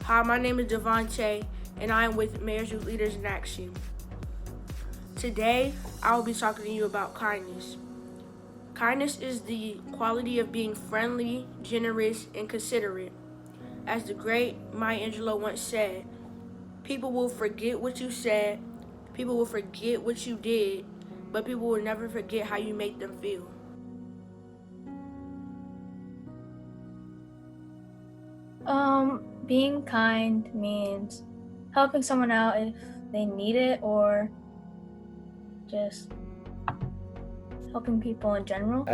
Hi, my name is Devontae, and I am with Mayor's Youth Leaders in Action. Today, I will be talking to you about kindness. Kindness is the quality of being friendly, generous, and considerate. As the great Maya Angelou once said, people will forget what you said, people will forget what you did, but people will never forget how you make them feel. Being kind means helping someone out if they need it or just helping people in general.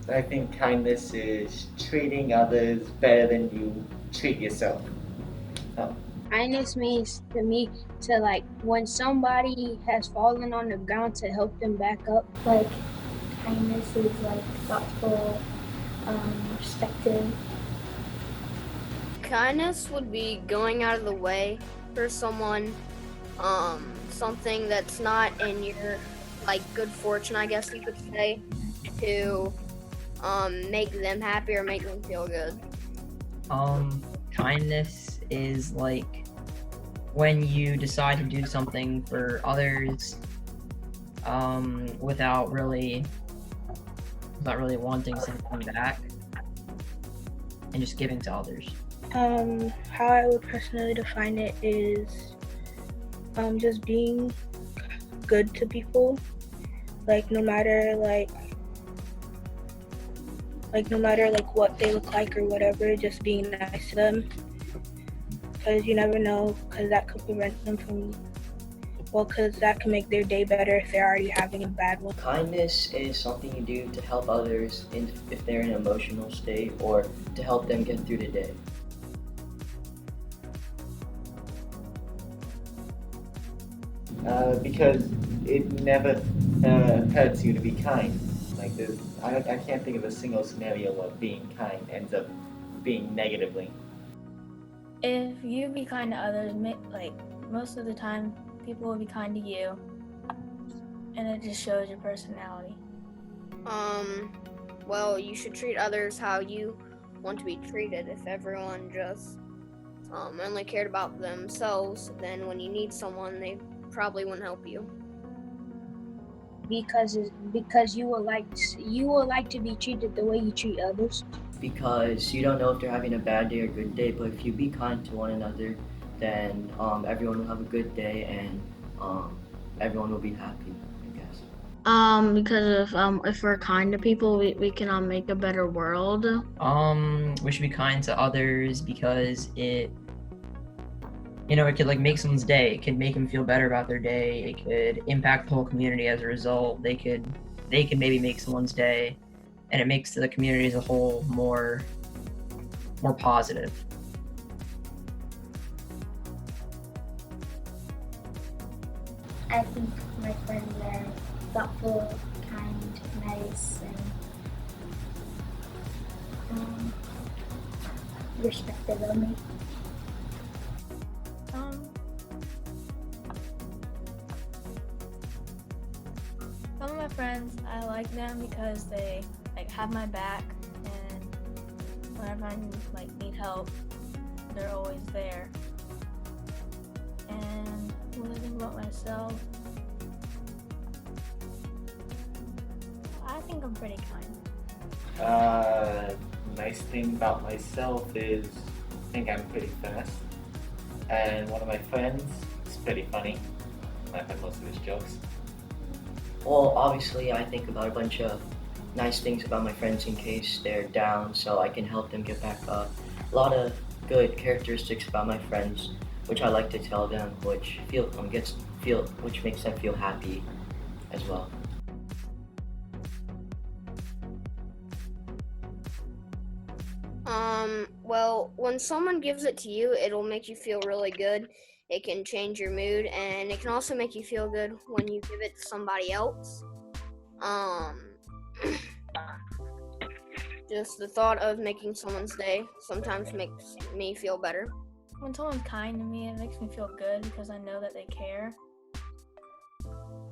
I think kindness is treating others better than you treat yourself. Oh. Kindness means to me to like when somebody has fallen on the ground to help them back up. Like kindness is like thoughtful, respectful. Kindness would be going out of the way for someone, something that's not in your like good fortune, I guess you could say, to make them happy or make them feel good. Kindness is like when you decide to do something for others without really wanting something back and just giving to others. How I would personally define it is just being good to people, like no matter what they look like or whatever, just being nice to them, because you never know, because that could prevent them from, because that can make their day better if they're already having a bad one. Kindness is something you do to help others if they're in an emotional state or to help them get through the day. Because it never hurts you to be kind. Like I can't think of a single scenario where being kind ends up being negatively. If you be kind to others, like most of the time, people will be kind to you, and it just shows your personality. Well, you should treat others how you want to be treated. If everyone just only cared about themselves, then when you need someone, they probably wouldn't help you. Because you would like to be treated the way you treat others. Because you don't know if they're having a bad day or good day, but if you be kind to one another, then everyone will have a good day and everyone will be happy, I guess. Because if we're kind to people, we can make a better world. We should be kind to others because it could like make someone's day. It could make them feel better about their day. It could impact the whole community as a result. They could maybe make someone's day, and it makes the community as a whole more positive. I think my friends are thoughtful, kind, nice, and respectful of me. Some of my friends, I like them because they like have my back, and whenever I need help, they're always there. And when I think about myself, I think I'm pretty kind. Nice thing about myself is I think I'm pretty fast. And one of my friends is pretty funny. I laugh at most of his jokes. Well, obviously, I think about a bunch of nice things about my friends in case they're down, so I can help them get back up. A lot of good characteristics about my friends, which I like to tell them, which which makes them feel happy as well. Well, when someone gives it to you, it'll make you feel really good. It can change your mood, and it can also make you feel good when you give it to somebody else. Just the thought of making someone's day sometimes makes me feel better. When someone's kind to me, it makes me feel good because I know that they care.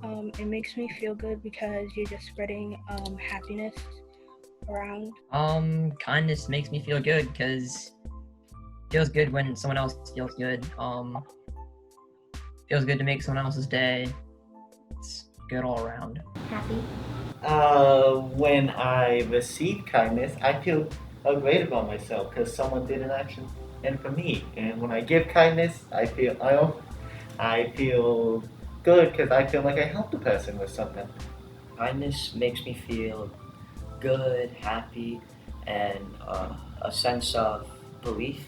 It makes me feel good because you're just spreading happiness around. Kindness makes me feel good because feels good when someone else feels good. Feels good to make someone else's day. It's good all around. Happy. When I receive kindness, I feel great about myself because someone did an action and for me. And when I give kindness, I feel good because I feel like I helped the person with something. Kindness makes me feel good, happy, and a sense of belief,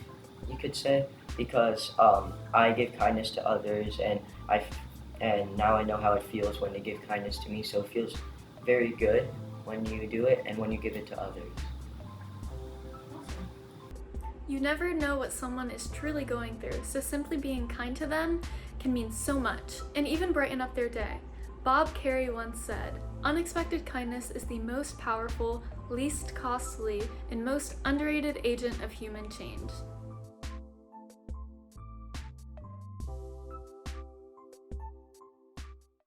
you could say, because I give kindness to others, and now I know how it feels when they give kindness to me. So it feels very good when you do it and when you give it to others. You never know what someone is truly going through, so simply being kind to them can mean so much and even brighten up their day. Bob Carey once said, "Unexpected kindness is the most powerful, least costly, and most underrated agent of human change."